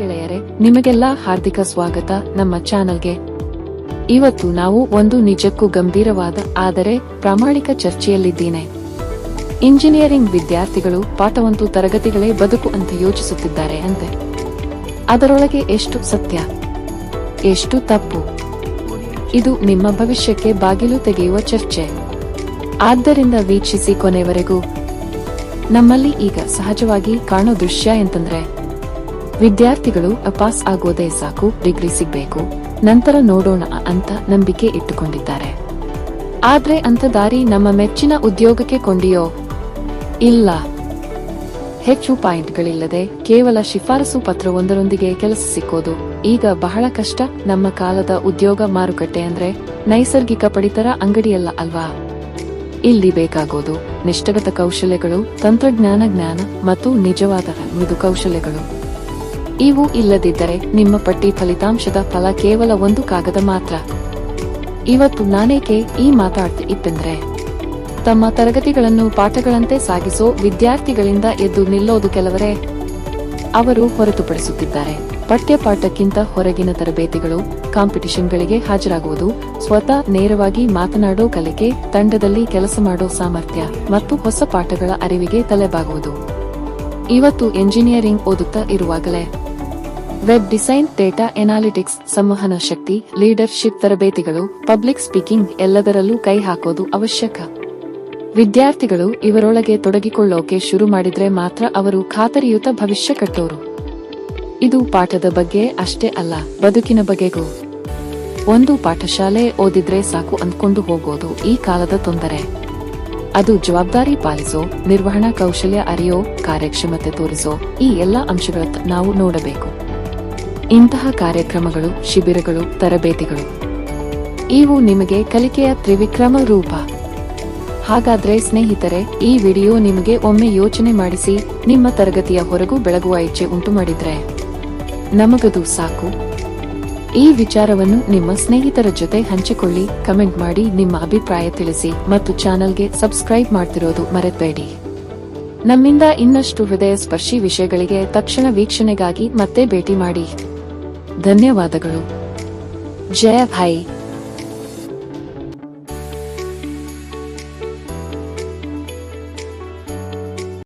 ಗೆಳೆಯರೇ, ನಿಮಗೆಲ್ಲ ಹಾರ್ದಿಕ ಸ್ವಾಗತ ನಮ್ಮ ಚಾನೆಲ್ಗೆ. ಇವತ್ತು ನಾವು ಒಂದು ನಿಜಕ್ಕೂ ಗಂಭೀರವಾದ ಆದರೆ ಪ್ರಾಮಾಣಿಕ ಚರ್ಚೆಯಲ್ಲಿದ್ದೇನೆ. ಇಂಜಿನಿಯರಿಂಗ್ ವಿದ್ಯಾರ್ಥಿಗಳು ಪಾಠವಂತೂ ತರಗತಿಗಳೇ ಬದುಕು ಅಂತ ಯೋಚಿಸುತ್ತಿದ್ದಾರೆ ಅಂತೆ. ಅದರೊಳಗೆ ಎಷ್ಟು ಸತ್ಯ, ಎಷ್ಟು ತಪ್ಪು? ಇದು ನಿಮ್ಮ ಭವಿಷ್ಯಕ್ಕೆ ಬಾಗಿಲು ತೆಗೆಯುವ ಚರ್ಚೆ. ಆದ್ದರಿಂದ ವೀಕ್ಷಿಸಿ ಕೊನೆವರೆಗೂ. ನಮ್ಮಲ್ಲಿ ಈಗ ಸಹಜವಾಗಿ ಕಾಣೋ ದೃಶ್ಯ ಎಂತಂದ್ರೆ, ವಿದ್ಯಾರ್ಥಿಗಳು ಪಾಸ್ ಆಗೋದೇ ಸಾಕು, ಡಿಗ್ರಿ ಸಿಗ್ಬೇಕು, ನಂತರ ನೋಡೋಣ ಅಂತ ನಂಬಿಕೆ ಇಟ್ಟುಕೊಂಡಿದ್ದಾರೆ. ಆದ್ರೆ ಅಂತ ದಾರಿ ನಮ್ಮ ಮೆಚ್ಚಿನ ಉದ್ಯೋಗಕ್ಕೆ ಕೊಂಡಿಯೋ? ಇಲ್ಲ. ಹೆಚ್ಚು ಪಾಯಿಂಟ್ಗಳಿಲ್ಲದೆ ಕೇವಲ ಶಿಫಾರಸು ಪತ್ರವೊಂದರೊಂದಿಗೆ ಕೆಲಸ ಸಿಕ್ಕೋದು ಈಗ ಬಹಳ ಕಷ್ಟ. ನಮ್ಮ ಕಾಲದ ಉದ್ಯೋಗ ಮಾರುಕಟ್ಟೆ ಅಂದ್ರೆ ನೈಸರ್ಗಿಕ ಪಡಿತರ ಅಂಗಡಿಯಲ್ಲ ಅಲ್ವಾ? ಇಲ್ಲಿ ಬೇಕಾಗೋದು ನಿಷ್ಠಗತ ಕೌಶಲ್ಯಗಳು, ತಂತ್ರಜ್ಞಾನ ಜ್ಞಾನ ಮತ್ತು ನಿಜವಾದ ಮೃದು ಕೌಶಲ್ಯಗಳು. ಇವು ಇಲ್ಲದಿದ್ದರೆ ನಿಮ್ಮ ಪಟ್ಟಿ ಫಲಿತಾಂಶದ ಫಲ ಕೇವಲ ಒಂದು ಕಾಗದ ಮಾತ್ರ. ಇವತ್ತು ನಾನೇಕೆ ಈ ಮಾತಾಡ್ತಿಪ್ಪೆಂದ್ರೆ, ತಮ್ಮ ತರಗತಿಗಳನ್ನು ಪಾಠಗಳಂತೆ ಸಾಗಿಸೋ ವಿದ್ಯಾರ್ಥಿಗಳಿಂದ ಎದ್ದು ನಿಲ್ಲೋದು ಕೆಲವರೇ. ಅವರು ಹೊರತುಪಡಿಸುತ್ತಿದ್ದಾರೆ ಪಠ್ಯಪಾಠಕ್ಕಿಂತ ಹೊರಗಿನ ತರಬೇತಿಗಳು, ಕಾಂಪಿಟಿಷನ್ಗಳಿಗೆ ಹಾಜರಾಗುವುದು, ಸ್ವತಃ ನೇರವಾಗಿ ಮಾತನಾಡೋ ಕಲಿಕೆ, ತಂಡದಲ್ಲಿ ಕೆಲಸ ಮಾಡೋ ಸಾಮರ್ಥ್ಯ ಮತ್ತು ಹೊಸ ಪಾಠಗಳ ಅರಿವಿಗೆ ತಲೆಬಾಗುವುದು. ಇವತ್ತು ಎಂಜಿನಿಯರಿಂಗ್ ಓದುತ್ತಾ ಇರುವಾಗಲೇ ವೆಬ್ ಡಿಸೈನ್, ಡೇಟಾ ಎನಾಲಿಟಿಕ್ಸ್, ಸಂವಹನ ಶಕ್ತಿ, ಲೀಡರ್ಶಿಪ್ ತರಬೇತಿಗಳು, ಪಬ್ಲಿಕ್ ಸ್ಪೀಕಿಂಗ್ ಎಲ್ಲದರಲ್ಲೂ ಕೈ ಹಾಕೋದು ಅವಶ್ಯಕ. ವಿದ್ಯಾರ್ಥಿಗಳು ಇವರೊಳಗೆ ತೊಡಗಿಕೊಳ್ಳೋಕೆ ಶುರು ಮಾಡಿದ್ರೆ ಮಾತ್ರ ಅವರು ಖಾತರಿಯುತ ಭವಿಷ್ಯ ಕಟ್ಟೋರು. ಇದು ಪಾಠದ ಬಗ್ಗೆ ಅಷ್ಟೇ ಅಲ್ಲ, ಬದುಕಿನ ಬಗೆಗೂ. ಒಂದು ಪಾಠಶಾಲೆ ಓದಿದ್ರೆ ಸಾಕು ಅಂದ್ಕೊಂಡು ಹೋಗೋದು ಈ ಕಾಲದ ತೊಂದರೆ. ಅದು ಜವಾಬ್ದಾರಿ ಪಾಲಿಸೋ, ನಿರ್ವಹಣಾ ಕೌಶಲ್ಯ ಅರಿಯೋ, ಕಾರ್ಯಕ್ಷಮತೆ ತೋರಿಸೋ ಈ ಎಲ್ಲಾ ಅಂಶಗಳತ್ತ ನಾವು ನೋಡಬೇಕು. ಇಂತಹ ಕಾರ್ಯಕ್ರಮಗಳು, ಶಿಬಿರಗಳು, ತರಬೇತಿಗಳು ಇವು ನಿಮಗೆ ಕಲಿಕೆಯ ತ್ರಿವಿಕ್ರಮ ರೂಪ. ಹಾಗಾದ್ರೆ ಸ್ನೇಹಿತರೆ, ಈ ವಿಡಿಯೋ ನಿಮಗೆ ಒಮ್ಮೆ ಯೋಚನೆ ಮಾಡಿಸಿ ನಿಮ್ಮ ತರಗತಿಯ ಹೊರಗೂ ಬೆಳಗುವ ಇಚ್ಛೆ ಉಂಟು ಮಾಡಿದ್ರೆ ನಮಗದು ಸಾಕು. ಈ ವಿಚಾರವನ್ನು ನಿಮ್ಮ ಸ್ನೇಹಿತರ ಜೊತೆ ಹಂಚಿಕೊಳ್ಳಿ, ಕಮೆಂಟ್ ಮಾಡಿ ನಿಮ್ಮ ಅಭಿಪ್ರಾಯ ತಿಳಿಸಿ ಮತ್ತು ಚಾನೆಲ್ಗೆ ಸಬ್ಸ್ಕ್ರೈಬ್ ಮಾಡ್ತಿರೋದು ಮರೆತಬೇಡಿ. ನಮ್ಮಿಂದ ಇನ್ನಷ್ಟು ಹೃದಯ ಸ್ಪರ್ಶಿ ವಿಷಯಗಳಿಗೆ ತಕ್ಷಣ ವೀಕ್ಷಣೆಗಾಗಿ ಮತ್ತೆ ಭೇಟಿ ಮಾಡಿ. ಧನ್ಯವಾದಗಳು. ಜಯ ಭಾಯಿ.